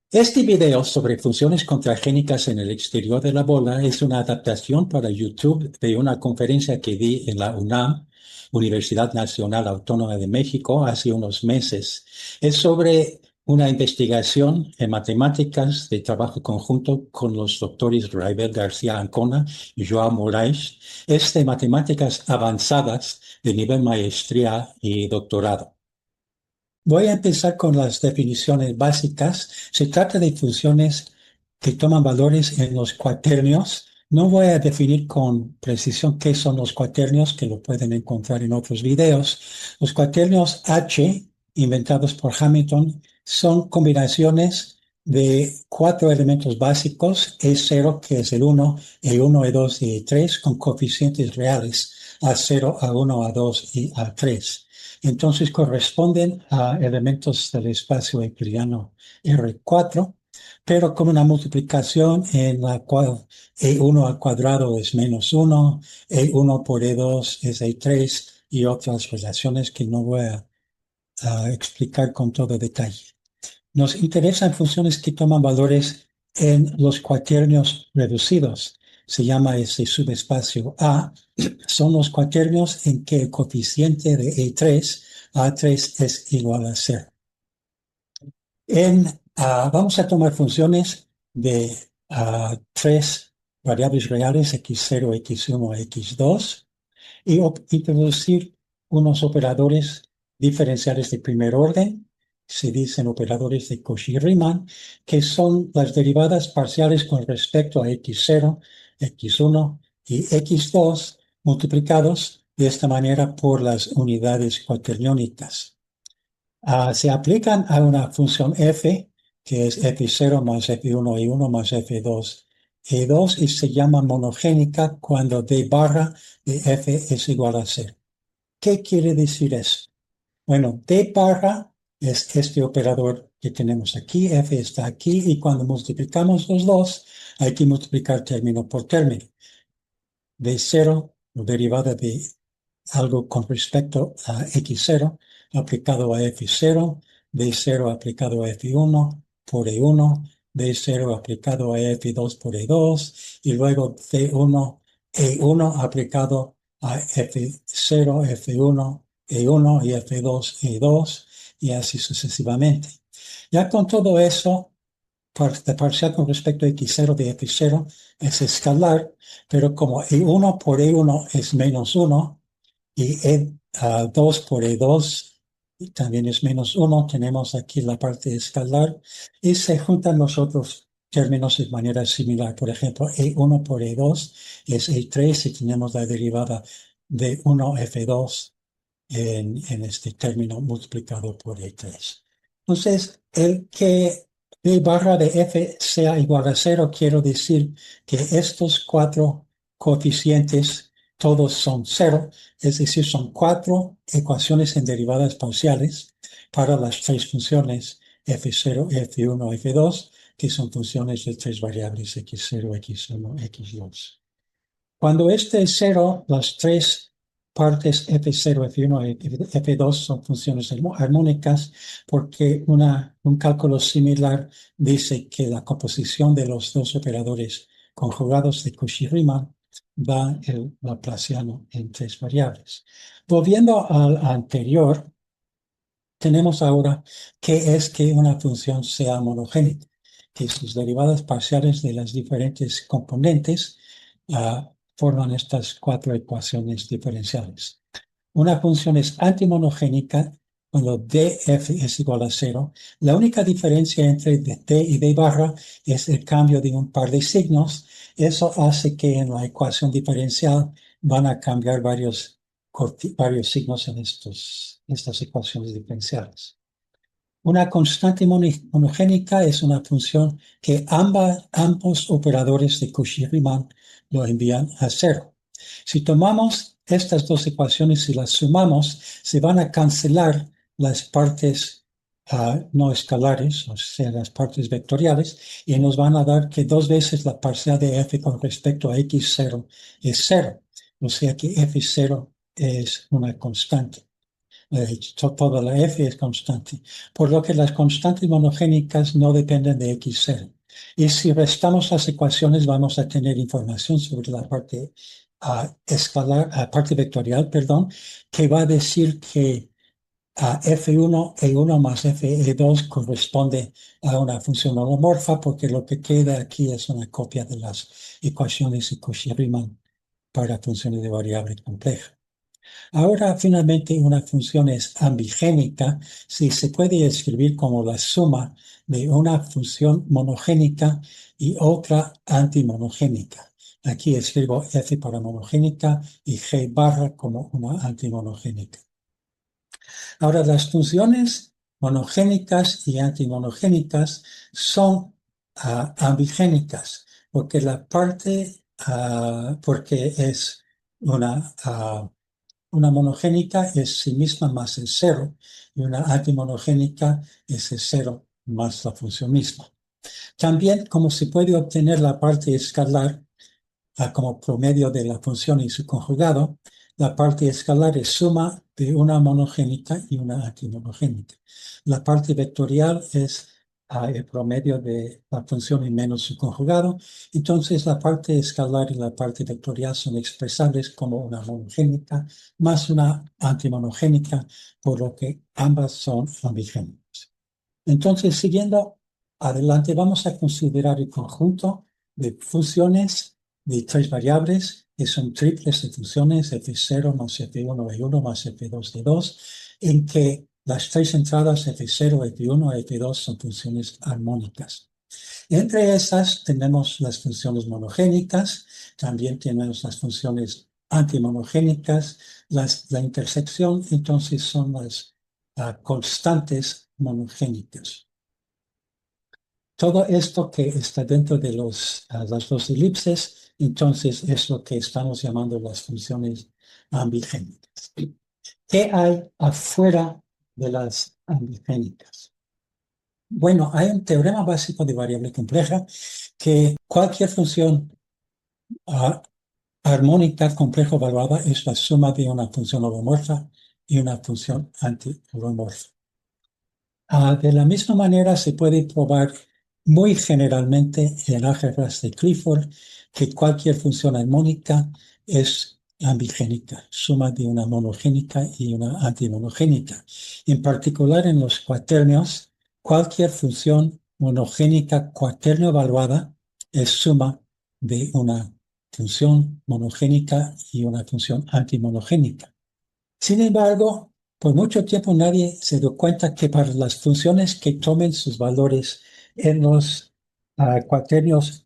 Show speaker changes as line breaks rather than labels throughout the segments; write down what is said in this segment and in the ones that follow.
Este video sobre funciones contragénicas en el exterior de la bola es una adaptación para YouTube de una conferencia que di en la UNAM, Universidad Nacional Autónoma de México, hace unos meses. Es sobre una investigación en matemáticas de trabajo conjunto con los doctores Raibel García Ancona y Joao Moraes. Es de matemáticas avanzadas de nivel maestría y doctorado. Voy a empezar con las definiciones básicas. Se trata de funciones que toman valores en los cuaternios. No voy a definir con precisión qué son los cuaternios, que lo pueden encontrar en otros videos. Los cuaternios H, inventados por Hamilton, son combinaciones de cuatro elementos básicos: E0, que es el 1, E1, E2 y E3, con coeficientes reales: A0, A1, A2 y A3. Entonces corresponden a elementos del espacio euclidiano R4, pero con una multiplicación en la cual E1 al cuadrado es -1, E1 por E2 es E3 y otras relaciones que no voy a explicar con todo detalle. Nos interesan funciones que toman valores en los cuaternios reducidos. Se llama ese subespacio A. Son los cuaternios en que el coeficiente de E3, A3, es igual a 0. Vamos a tomar funciones de tres variables reales, x0, x1, x2, y introducir unos operadores diferenciales de primer orden. Se dicen operadores de Cauchy-Riemann, que son las derivadas parciales con respecto a x0, x1 y x2 multiplicados de esta manera por las unidades cuaterniónicas. Se aplican a una función f, que es f0 más f1 y 1 más f2 y 2, y se llama monogénica cuando d barra de f es igual a 0. ¿Qué quiere decir eso? Bueno, d barra es este operador que tenemos aquí, f está aquí, y cuando multiplicamos los dos, hay que multiplicar término por término. D0, derivada de algo con respecto a x0 aplicado a f0, d0 aplicado a f1 por e1, d0 aplicado a f2 por e2, y luego d1, e1 aplicado a f0, f1, e1 y f2, e2, y así sucesivamente. Ya con todo eso, de parcial con respecto a x0 de f0 es escalar, pero como e1 por e1 es -1, y E2 por E2 también es -1. Tenemos aquí la parte escalar y se juntan los otros términos de manera similar. Por ejemplo, E1 por E2 es E3 y tenemos la derivada de 1F2 en este término multiplicado por E3. Entonces, el que B barra de F sea igual a 0, quiero decir que estos cuatro coeficientes todos son 0, es decir, son cuatro ecuaciones en derivadas parciales para las tres funciones f0, f1, f2, que son funciones de tres variables x0, x1, x2. Cuando este es 0, las tres partes f0, f1 y f2 son funciones armónicas, porque un cálculo similar dice que la composición de los dos operadores conjugados de Cauchy-Riemann da el laplaciano en tres variables. Volviendo al anterior, tenemos ahora qué es que una función sea monogénica, que sus derivadas parciales de las diferentes componentes forman estas cuatro ecuaciones diferenciales. Una función es antimonogénica cuando df es igual a 0. La única diferencia entre d y d barra es el cambio de un par de signos. Eso hace que en la ecuación diferencial van a cambiar varios signos en estas ecuaciones diferenciales. Una constante monogénica es una función que ambos operadores de Cauchy-Riemann lo envían a 0. Si tomamos estas dos ecuaciones y las sumamos, se van a cancelar las partes no escalares, o sea, las partes vectoriales, y nos van a dar que dos veces la parcial de f con respecto a x0 es 0. O sea que f0 es una constante. Toda la f es constante, por lo que las constantes monogénicas no dependen de x0. Y si restamos las ecuaciones, vamos a tener información sobre la parte escalar, parte vectorial, perdón, que va a decir que f1 e1 más fe2 corresponde a una función holomorfa, porque lo que queda aquí es una copia de las ecuaciones de Cauchy-Riemann para funciones de variable compleja. Ahora, finalmente, una función es ambigénica si se puede escribir como la suma de una función monogénica y otra antimonogénica. Aquí escribo f para monogénica y g barra como una antimonogénica. Ahora, las funciones monogénicas y antimonogénicas son ambigénicas porque porque es una monogénica es sí misma más el cero y una antimonogénica es el cero más la función misma. También, como se puede obtener la parte escalar como promedio de la función y su conjugado, la parte escalar es suma de una monogénica y una antimonogénica. La parte vectorial es el promedio de la función y menos su conjugado. Entonces, la parte escalar y la parte vectorial son expresables como una monogénica más una antimonogénica, por lo que ambas son ambigénicas. Entonces, siguiendo adelante, vamos a considerar el conjunto de funciones de tres variables, que son triples de funciones, f0 más f1 de 1 más f2 de 2, en que las tres entradas f0, f1 y f2 son funciones armónicas. Entre esas tenemos las funciones monogénicas, también tenemos las funciones antimonogénicas, la intersección, entonces son las constantes monogénicas. Todo esto que está dentro de las dos elipses, entonces es lo que estamos llamando las funciones ambigénicas. ¿Qué hay afuera de las ambigénicas? Bueno, hay un teorema básico de variable compleja que cualquier función armónica compleja evaluada es la suma de una función holomorfa y una función anti-holomorfa. De la misma manera se puede probar muy generalmente en álgebras de Clifford que cualquier función armónica es ambigénica, suma de una monogénica y una antimonogénica. En particular en los cuaternios, cualquier función monogénica cuaternio evaluada es suma de una función monogénica y una función antimonogénica. Sin embargo, por mucho tiempo nadie se dio cuenta que para las funciones que tomen sus valores en los cuaternios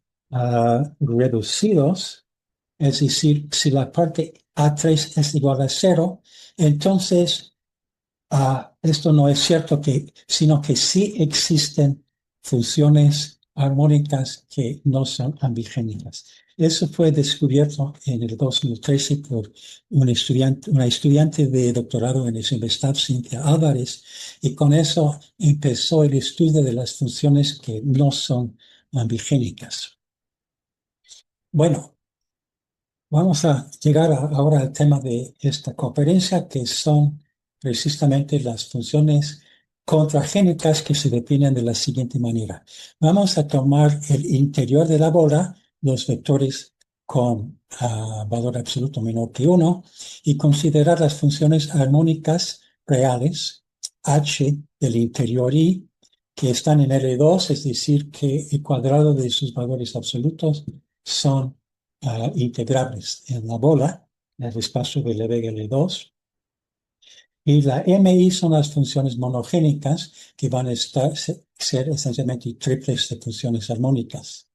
reducidos, es decir, si la parte A3 es igual a 0, entonces esto no es cierto, sino que sí existen funciones armónicas que no son ambigénicas. Eso fue descubierto en el 2013 por una estudiante de doctorado en el CIMBESTAB, Cintia Álvarez, y con eso empezó el estudio de las funciones que no son ambigénicas. Bueno, vamos a llegar ahora al tema de esta conferencia, que son precisamente las funciones contragénicas que se definen de la siguiente manera. Vamos a tomar el interior de la bola, los vectores con valor absoluto menor que 1, y considerar las funciones armónicas reales, h del interior i, que están en L2, es decir, que el cuadrado de sus valores absolutos son integrables en la bola, en el espacio de Lebesgue L2. Y la MI son las funciones monogénicas que van a ser esencialmente triples de funciones armónicas.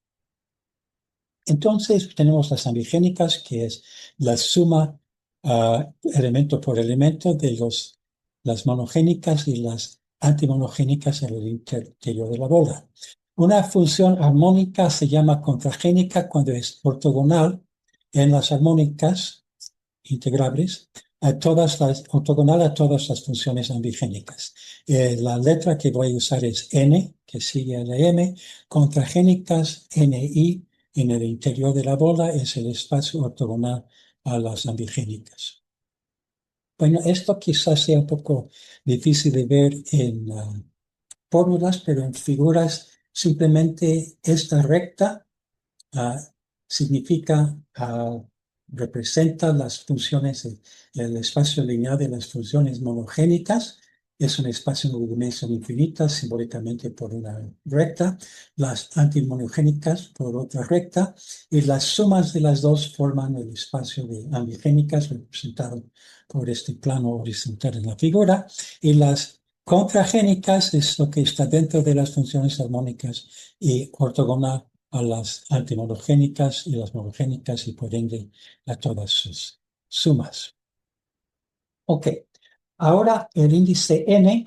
Entonces tenemos las ambigénicas, que es la suma elemento por elemento de las monogénicas y las antimonogénicas en el interior de la bola. Una función armónica se llama contragénica cuando es ortogonal en las armónicas integrables, ortogonal a todas las funciones ambigénicas. La letra que voy a usar es N, que sigue a la M. Contragénicas, NI, en el interior de la bola es el espacio ortogonal a las ambigénicas. Bueno, esto quizás sea un poco difícil de ver en fórmulas, pero en figuras simplemente esta recta ah, significa, representa las funciones, el espacio lineal de las funciones monogénicas. Es un espacio de dimensión infinita, simbólicamente por una recta, las antimonogénicas por otra recta, y las sumas de las dos forman el espacio de ambigénicas, representado por este plano horizontal en la figura, y las contragénicas es lo que está dentro de las funciones armónicas y ortogonal a las antimonogénicas y las monogénicas y por ende a todas sus sumas. Ok, ahora el índice n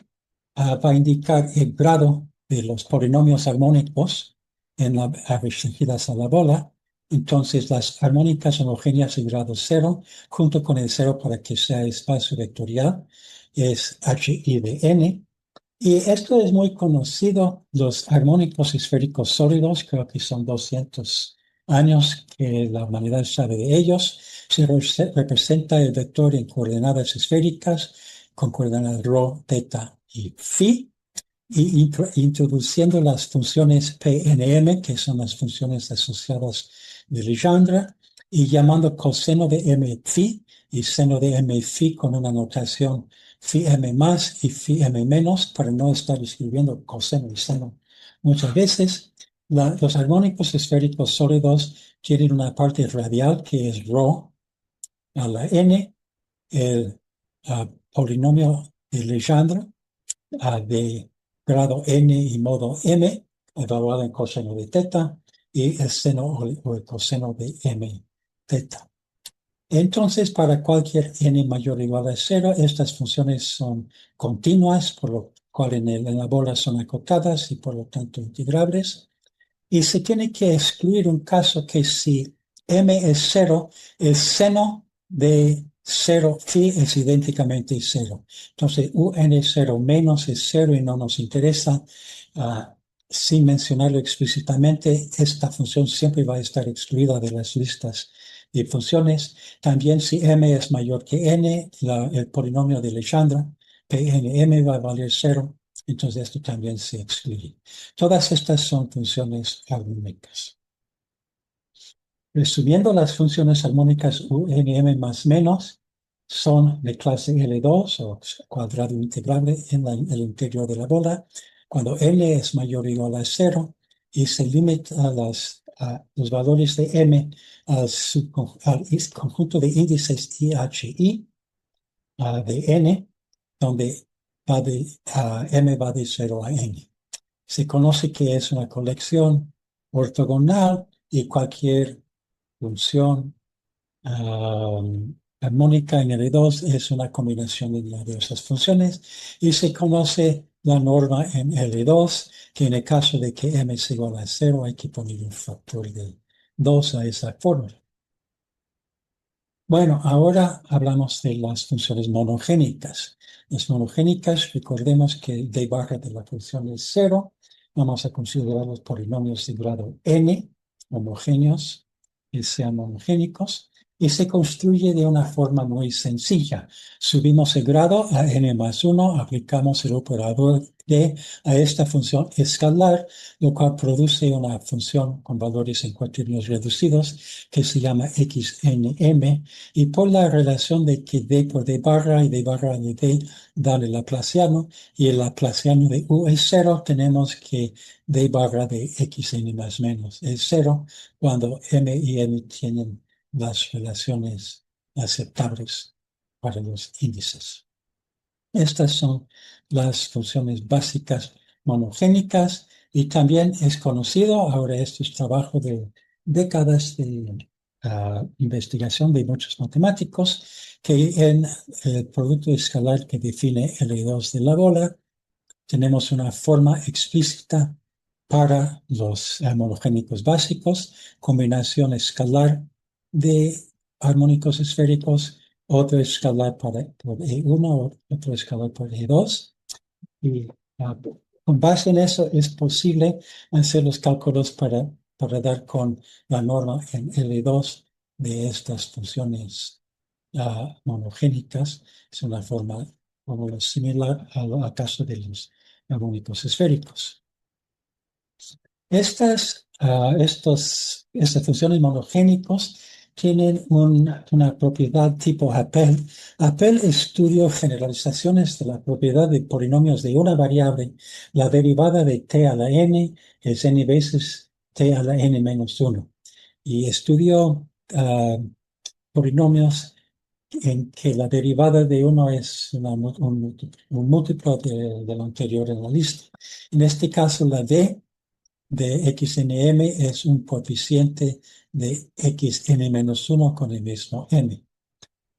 va a indicar el grado de los polinomios armónicos restringidas a la bola. Entonces las armónicas homogéneas de grado 0, junto con el 0 para que sea espacio vectorial, es HI de n. Y esto es muy conocido, los armónicos esféricos sólidos, creo que son 200 años que la humanidad sabe de ellos. Se representa el vector en coordenadas esféricas, con coordenadas ρ, θ y φ, y introduciendo las funciones PNM, que son las funciones asociadas de Legendre, y llamando coseno de m phi y seno de m phi con una notación phi m más y phi m menos, para no estar escribiendo coseno y seno muchas veces. Los armónicos esféricos sólidos tienen una parte radial que es ρ a la n, el polinomio de Legendre de grado n y modo m, evaluado en coseno de θ, y el seno o el coseno de m θ. Entonces, para cualquier n mayor o igual a 0, estas funciones son continuas, por lo cual en la bola son acotadas y por lo tanto integrables. Y se tiene que excluir un caso que si m es 0, el seno de 0 phi es idénticamente 0. Entonces, un0 menos es 0 y no nos interesa. Sin mencionarlo explícitamente, esta función siempre va a estar excluida de las listas de funciones. También si m es mayor que n, el polinomio de Legendre, Pnm va a valer 0. Entonces, esto también se excluye. Todas estas son funciones armónicas. Resumiendo, las funciones armónicas UNM más menos son de clase L2 o cuadrado integrable en el interior de la bola, cuando N es mayor o igual a 0 y se limita a los valores de M al conjunto de índices IHI de N, donde M va de 0 a N. Se conoce que es una colección ortogonal y cualquier función armónica en L2 es una combinación de diversas funciones y se conoce la norma en L2 que en el caso de que m es igual a 0 hay que poner un factor de 2 a esa fórmula. Bueno, ahora hablamos de las funciones monogénicas. Las monogénicas, recordemos que d barra de la función es 0. Vamos a considerar los polinomios de grado n, homogéneos, que sean monogénicos, y se construye de una forma muy sencilla. Subimos el grado a n más 1, aplicamos el operador d a esta función escalar, lo cual produce una función con valores en cuaternios reducidos que se llama xnm, y por la relación de que d por d barra y d barra de d dan el laplaciano, y el laplaciano de u es 0, tenemos que d barra de xn más menos es 0 cuando m y n tienen las relaciones aceptables para los índices. Estas son las funciones básicas monogénicas y también es conocido, ahora esto es trabajo de décadas de investigación de muchos matemáticos, que en el producto escalar que define L2 de la bola, tenemos una forma explícita para los monogénicos básicos, combinación escalar de armónicos esféricos, otro escalar por E1, otro escalar por E2. Y con base en eso es posible hacer los cálculos para dar con la norma en L2 de estas funciones monogénicas. Es una forma similar al caso de los armónicos esféricos. Estas funciones monogénicos tienen una propiedad tipo Appel. Appel estudió generalizaciones de la propiedad de polinomios de una variable. La derivada de t a la n es n veces t a la n menos 1. Y estudió polinomios en que la derivada de uno es un múltiplo del anterior en la lista. En este caso, la d de xnm es un coeficiente de xn-1 con el mismo m.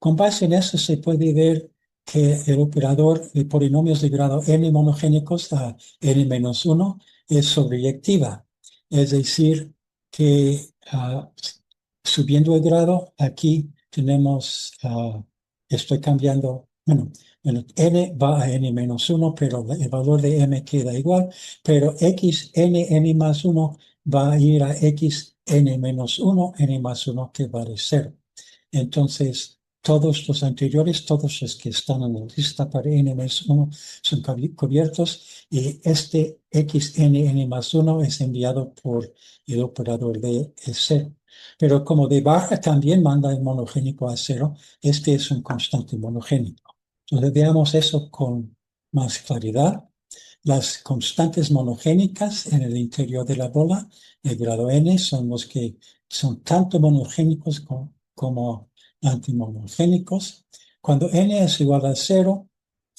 Con base en eso se puede ver que el operador de polinomios de grado n monogénicos a n-1 es sobreyectiva. Es decir, que subiendo el grado, aquí tenemos, estoy cambiando, bueno, n va a n-1, pero el valor de m queda igual, pero xn más 1 va a ir a xn-1, n más 1 que vale 0. Entonces, todos los anteriores, todos los que están en la lista para n-1 son cubiertos y este xn-1 es enviado por el operador de 0. Pero como de barra también manda el monogénico a 0, este es un constante monogénico. Entonces veamos eso con más claridad. Las constantes monogénicas en el interior de la bola de grado n son los que son tanto monogénicos como antimonogénicos. Cuando n es igual a 0,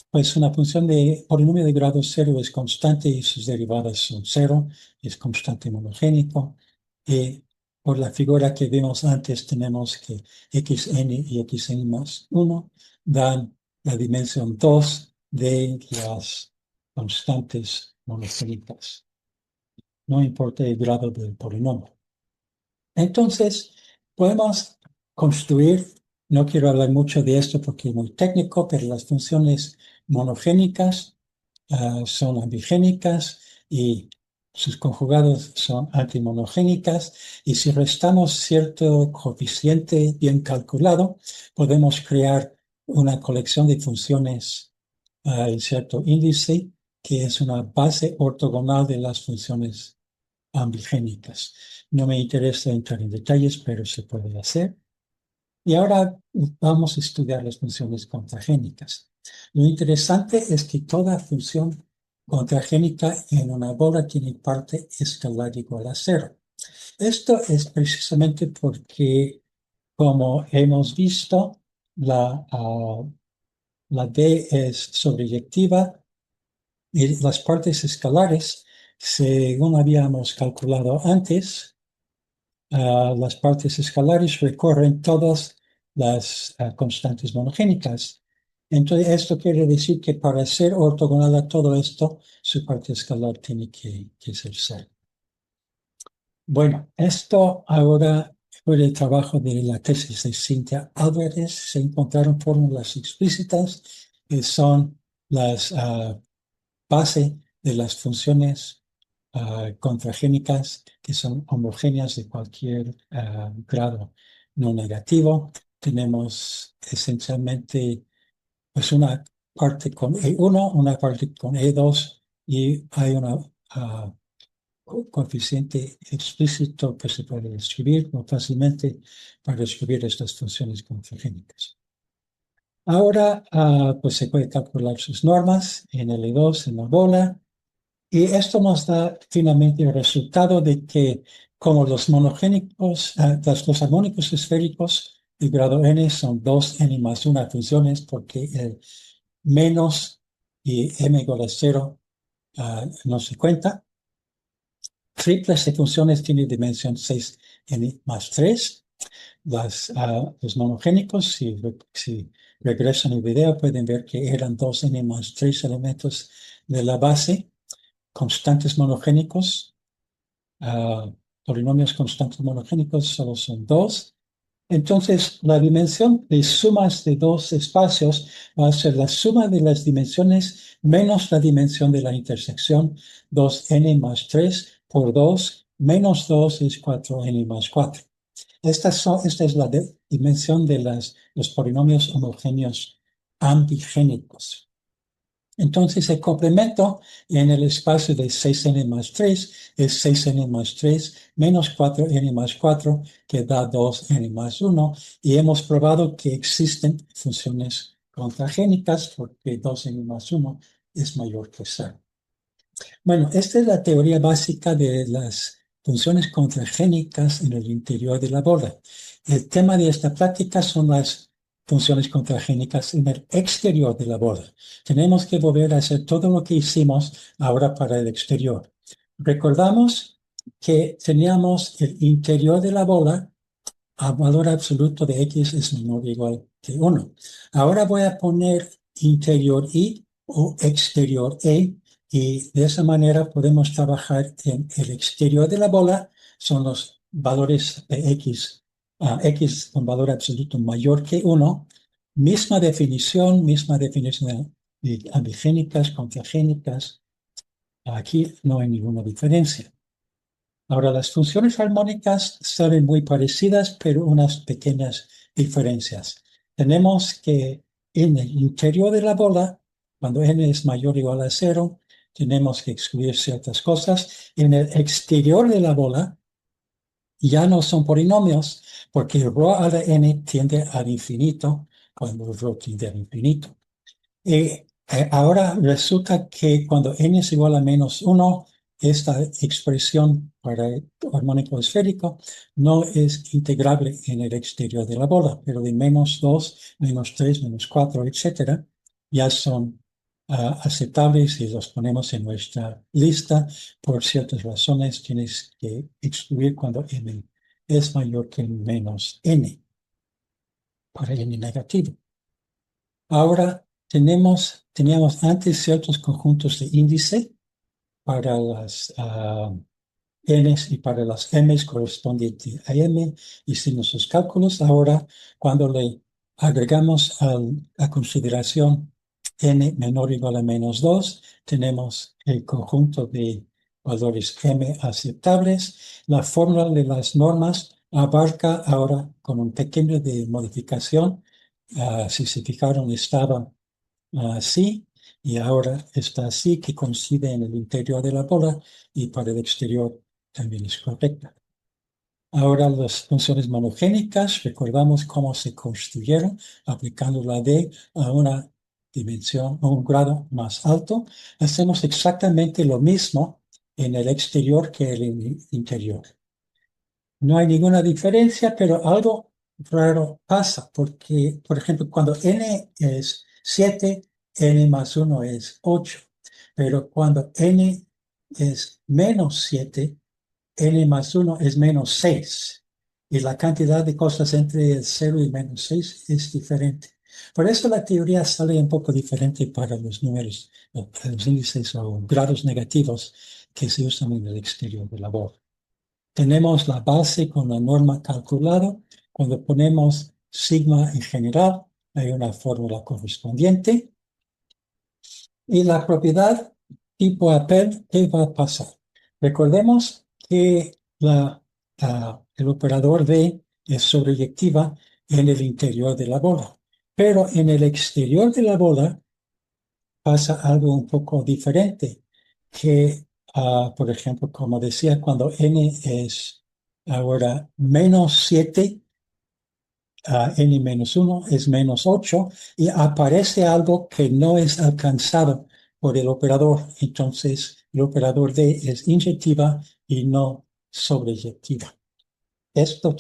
pues una función de polinomio de grado 0 es constante y sus derivadas son 0, es constante monogénico. Y por la figura que vimos antes tenemos que xn y xn más 1 dan la dimensión 2 de las constantes monogénicas. No importa el grado del polinomio. Entonces, podemos construir, no quiero hablar mucho de esto porque es muy técnico, pero las funciones monogénicas son ambigénicas y sus conjugados son antimonogénicas. Y si restamos cierto coeficiente bien calculado, podemos crear una colección de funciones en cierto índice que es una base ortogonal de las funciones ambigénicas. No me interesa entrar en detalles, pero se puede hacer. Y ahora vamos a estudiar las funciones contragénicas. Lo interesante es que toda función contragénica en una bola tiene parte escalar igual a 0. Esto es precisamente porque, como hemos visto, la D es sobreyectiva y las partes escalares, según habíamos calculado antes, las partes escalares recorren todas las constantes monogénicas. Entonces, esto quiere decir que para ser ortogonal a todo esto, su parte escalar tiene que ser 0. Bueno, esto ahora fue el trabajo de la tesis de Cynthia Alvarez. Se encontraron fórmulas explícitas que son las base de las funciones contragénicas que son homogéneas de cualquier grado no negativo. Tenemos esencialmente pues una parte con E1, una parte con E2 y hay una coeficiente explícito que se puede escribir muy fácilmente para escribir estas funciones contragénicas. Ahora, pues se puede calcular sus normas en L2, en la bola, y esto nos da finalmente el resultado de que como los monogénicos, los armónicos esféricos de grado n son 2n más 1 funciones porque el menos y m igual a 0 no se cuenta. Triples de funciones tienen dimensión 6n más 3. Los monogénicos, si regresan el video, pueden ver que eran 2n más 3 elementos de la base. Constantes monogénicos, polinomios constantes monogénicos solo son 2. Entonces, la dimensión de sumas de dos espacios va a ser la suma de las dimensiones menos la dimensión de la intersección, 2n más 3 por 2 menos 2 es 4n más 4. Esta es la dimensión de los polinomios homogéneos ambigénicos. Entonces, el complemento en el espacio de 6n más 3 es 6n más 3 menos 4n más 4, que da 2n más 1, y hemos probado que existen funciones contragénicas porque 2n más 1 es mayor que 0. Bueno, esta es la teoría básica de las funciones contragénicas en el interior de la bola. El tema de esta práctica son las funciones contragénicas en el exterior de la bola. Tenemos que volver a hacer todo lo que hicimos ahora para el exterior. Recordamos que teníamos el interior de la bola a valor absoluto de x es menor o igual que 1. Ahora voy a poner interior y o exterior e, y de esa manera podemos trabajar en el exterior de la bola, son los valores de x, x con valor absoluto mayor que 1. Misma definición de ambigénicas, contragénicas. Aquí no hay ninguna diferencia. Ahora, las funciones armónicas son muy parecidas, pero unas pequeñas diferencias. Tenemos que en el interior de la bola, cuando n es mayor o igual a 0, tenemos que excluir ciertas cosas. En el exterior de la bola, ya no son polinomios, porque ρ a la n tiende al infinito, cuando ρ tiende al infinito. Ahora resulta que cuando n es igual a menos 1, esta expresión para el armónico esférico no es integrable en el exterior de la bola, pero de menos 2, menos 3, menos 4, etcétera, ya son aceptables y los ponemos en nuestra lista. Por ciertas razones tienes que excluir cuando n es mayor que menos n, para n negativo. Ahora teníamos antes ciertos conjuntos de índice para las n's y para las m's correspondientes a m. Hicimos sus cálculos. Ahora, cuando le agregamos a consideración n menor o igual a menos 2, tenemos el conjunto de valores m aceptables. La fórmula de las normas abarca ahora con un pequeño de modificación. Si se fijaron, estaba así y ahora está así, que coincide en el interior de la bola y para el exterior también es correcta. Ahora las funciones monogénicas, recordamos cómo se construyeron aplicando la D a una dimensión, a un grado más alto. Hacemos exactamente lo mismo en el exterior que en el interior. No hay ninguna diferencia, pero algo raro pasa, porque, por ejemplo, cuando n es 7, n más 1 es 8, pero cuando n es menos 7, n más 1 es menos 6, y la cantidad de cosas entre el 0 y menos 6 es diferente. Por eso la teoría sale un poco diferente para los números, los índices o grados negativos que se usan en el exterior de la bola. Tenemos la base con la norma calculada. Cuando ponemos sigma en general, hay una fórmula correspondiente. Y la propiedad tipo Appel, ¿qué va a pasar? Recordemos que el operador D es sobreyectiva en el interior de la bola. Pero en el exterior de la bola pasa algo un poco diferente, que, por ejemplo, como decía, cuando n es ahora menos 7, n menos 1 es menos 8, y aparece algo que no es alcanzado por el operador. Entonces, el operador D es inyectiva y no sobreyectiva. Esto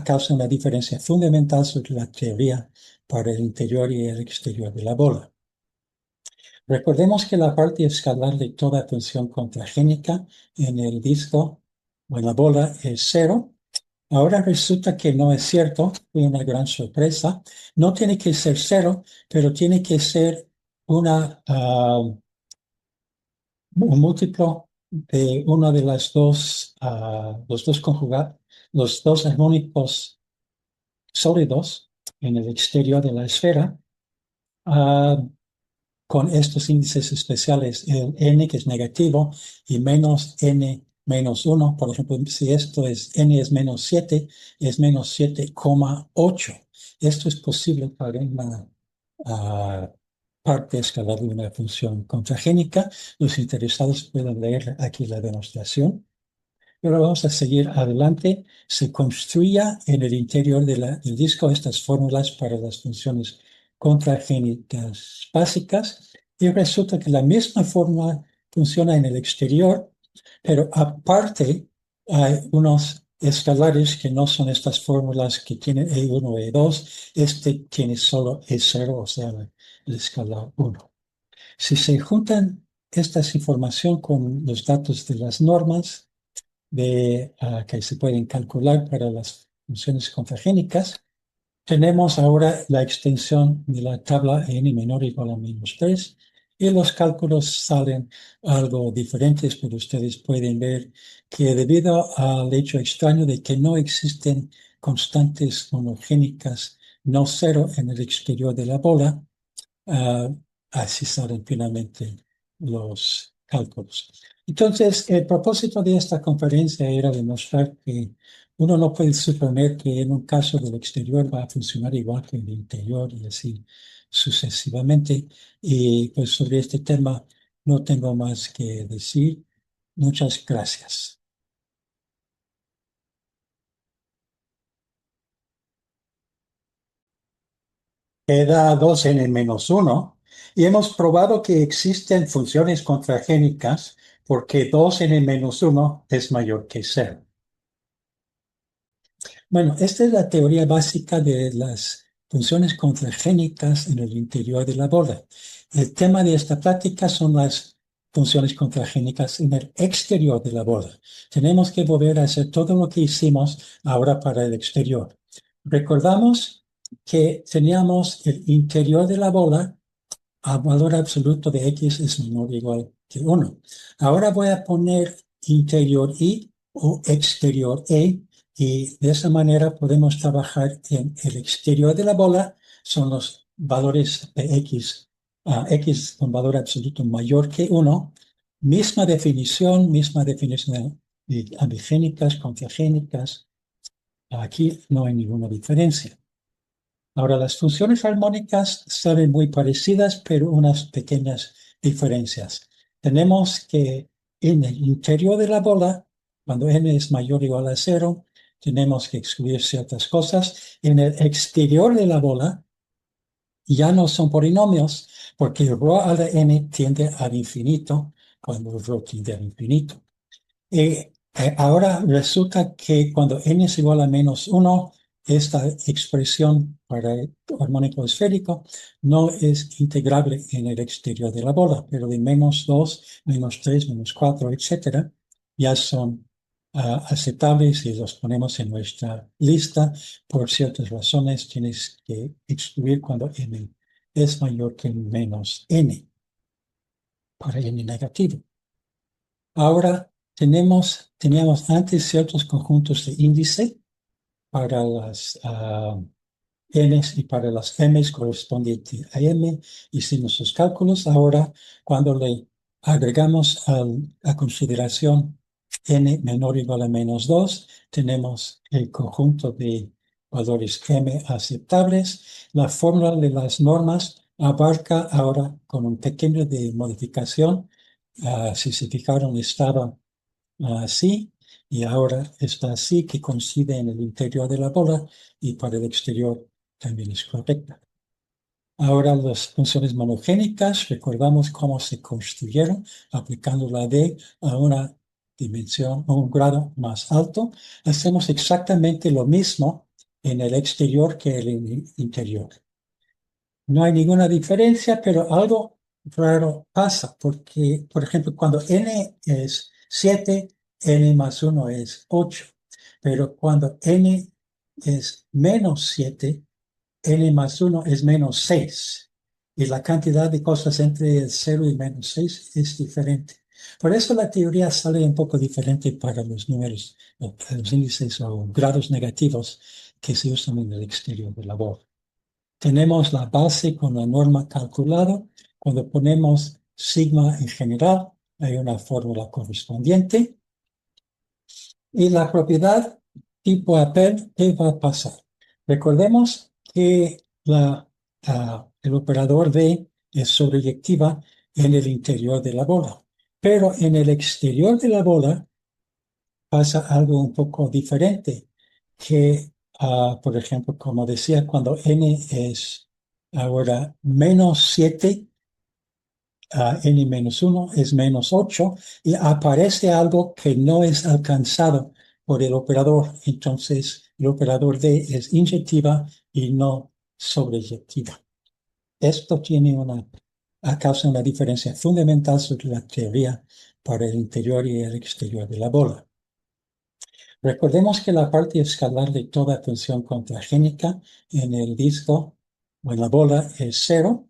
causa una diferencia fundamental sobre la teoría para el interior y el exterior de la bola. Recordemos que la parte escalar de toda función contragénica en el disco o en la bola es 0. Ahora resulta que no es cierto, fue una gran sorpresa. No tiene que ser 0, pero tiene que ser un múltiplo de uno de las dos, los dos armónicos sólidos en el exterior de la esfera. Con estos índices especiales, el n que es negativo y menos n menos 1. Por ejemplo, si esto es n es menos 7, es menos 7,8. Esto es posible para una parte escalar de una función contragénica. Los interesados pueden leer aquí la demostración. Pero vamos a seguir adelante. Se construya en el interior del disco estas fórmulas para las funciones contragénicas básicas y resulta que la misma fórmula funciona en el exterior, pero aparte hay unos escalares que no son estas fórmulas que tienen E1 E2. Este tiene solo E0, o sea, el escalar 1. Si se juntan estas información con los datos de las normas, que se pueden calcular para las funciones contragénicas. Tenemos ahora la extensión de la tabla n menor o igual a menos 3 y los cálculos salen algo diferentes, pero ustedes pueden ver que debido al hecho extraño de que no existen constantes monogénicas no cero en el exterior de la bola, Ah, así salen finalmente los cálculos. Entonces, el propósito de esta conferencia era demostrar que uno no puede suponer que en un caso del exterior va a funcionar igual que en el interior y así sucesivamente. Y pues sobre este tema no tengo más que decir. Muchas gracias. Queda 2n-1 y hemos probado que existen funciones contragénicas porque 2n-1 es mayor que 0. Bueno, esta es la teoría básica de las funciones contragénicas en el interior de la bola. El tema de esta plática son las funciones contragénicas en el exterior de la bola. Tenemos que volver a hacer todo lo que hicimos ahora para el exterior. Recordamos que teníamos el interior de la bola a valor absoluto de x es menor o igual que 1. Ahora voy a poner interior y o exterior e y de esa manera podemos trabajar en el exterior de la bola, son los valores de x, x con valor absoluto mayor que 1. Misma definición de ambigénicas, contragénicas. Aquí no hay ninguna diferencia. Ahora, las funciones armónicas son muy parecidas, pero unas pequeñas diferencias. Tenemos que en el interior de la bola, cuando n es mayor o igual a 0, tenemos que excluir ciertas cosas. En el exterior de la bola ya no son polinomios, porque ρ a la n tiende al infinito cuando ρ tiende al infinito. Ahora resulta que cuando n es igual a menos 1, esta expresión para el armónico esférico no es integrable en el exterior de la bola, pero de menos 2, menos 3, menos 4, etcétera, ya son aceptables y los ponemos en nuestra lista. Por ciertas razones tienes que excluir cuando n es mayor que menos n, para n negativo. Ahora teníamos antes ciertos conjuntos de índice para las n's y para las m's correspondientes a m. Hicimos sus cálculos. Ahora, cuando le agregamos a consideración n menor o igual a menos 2, tenemos el conjunto de valores m aceptables. La fórmula de las normas abarca ahora con un pequeño de modificación. Si se fijaron, estaba así y ahora está así, que coincide en el interior de la bola y para el exterior también es correcta. Ahora las funciones monogénicas, recordamos cómo se construyeron aplicando la D a una dimensión o un grado más alto. Hacemos exactamente lo mismo en el exterior que en el interior. No hay ninguna diferencia, pero algo raro pasa, porque, por ejemplo, cuando n es 7, n más 1 es 8, pero cuando n es menos 7, n más 1 es menos 6, y la cantidad de cosas entre el 0 y menos 6 es diferente. Por eso la teoría sale un poco diferente para los números, los índices o grados negativos que se usan en el exterior de la bola. Tenemos la base con la norma calculada. Cuando ponemos sigma en general, hay una fórmula correspondiente. Y la propiedad tipo Appel, ¿qué va a pasar? Recordemos que el operador D es sobreyectiva en el interior de la bola, pero en el exterior de la bola pasa algo un poco diferente, que, por ejemplo, como decía, cuando n es ahora -7, n-1 es -8, y aparece algo que no es alcanzado por el operador. Entonces, el operador D es inyectiva y no sobreyectiva. Esto causa una diferencia fundamental sobre la teoría para el interior y el exterior de la bola. Recordemos que la parte escalar de toda función contragénica en el disco o en la bola es cero.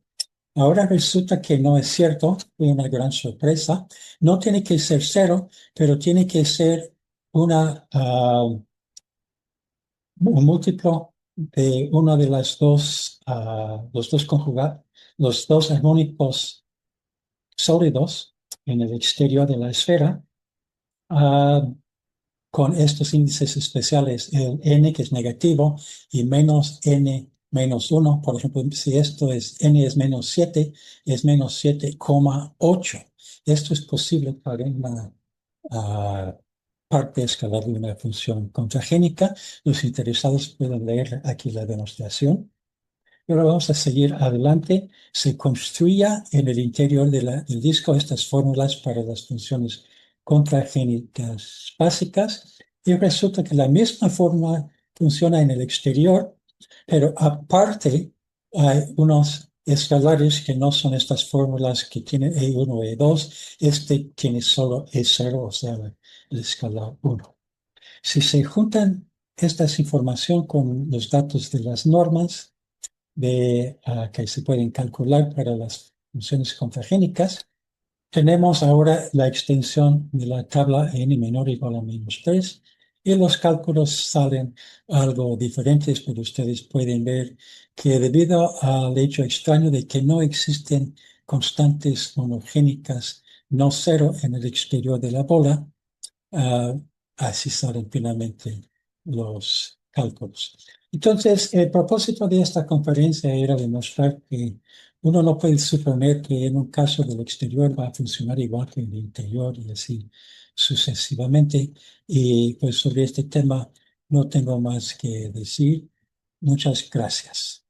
Ahora resulta que no es cierto, fue una gran sorpresa. No tiene que ser cero, pero tiene que ser un múltiplo de una de las dos, los dos armónicos sólidos en el exterior de la esfera, ah, con estos índices especiales, el n que es negativo y menos n menos 1. Por ejemplo, si esto es n es -7, es -7,8. Esto es posible para una parte escalar de una función contragénica. Los interesados pueden leer aquí la demostración. Ahora vamos a seguir adelante. Se construya en el interior del disco estas fórmulas para las funciones contragénicas básicas y resulta que la misma fórmula funciona en el exterior, pero aparte hay unos escalares que no son estas fórmulas que tienen E1, E2. Este tiene solo E0, o sea, el escalar 1. Si se juntan estas información con los datos de las normas, que se pueden calcular para las funciones contragénicas. Tenemos ahora la extensión de la tabla n menor o igual a -3 y los cálculos salen algo diferentes, pero ustedes pueden ver que debido al hecho extraño de que no existen constantes homogénicas no cero en el exterior de la bola, Ah, así salen finalmente los cálculos. Entonces, el propósito de esta conferencia era demostrar que uno no puede suponer que en un caso del exterior va a funcionar igual que en el interior y así sucesivamente. Y pues sobre este tema no tengo más que decir. Muchas gracias.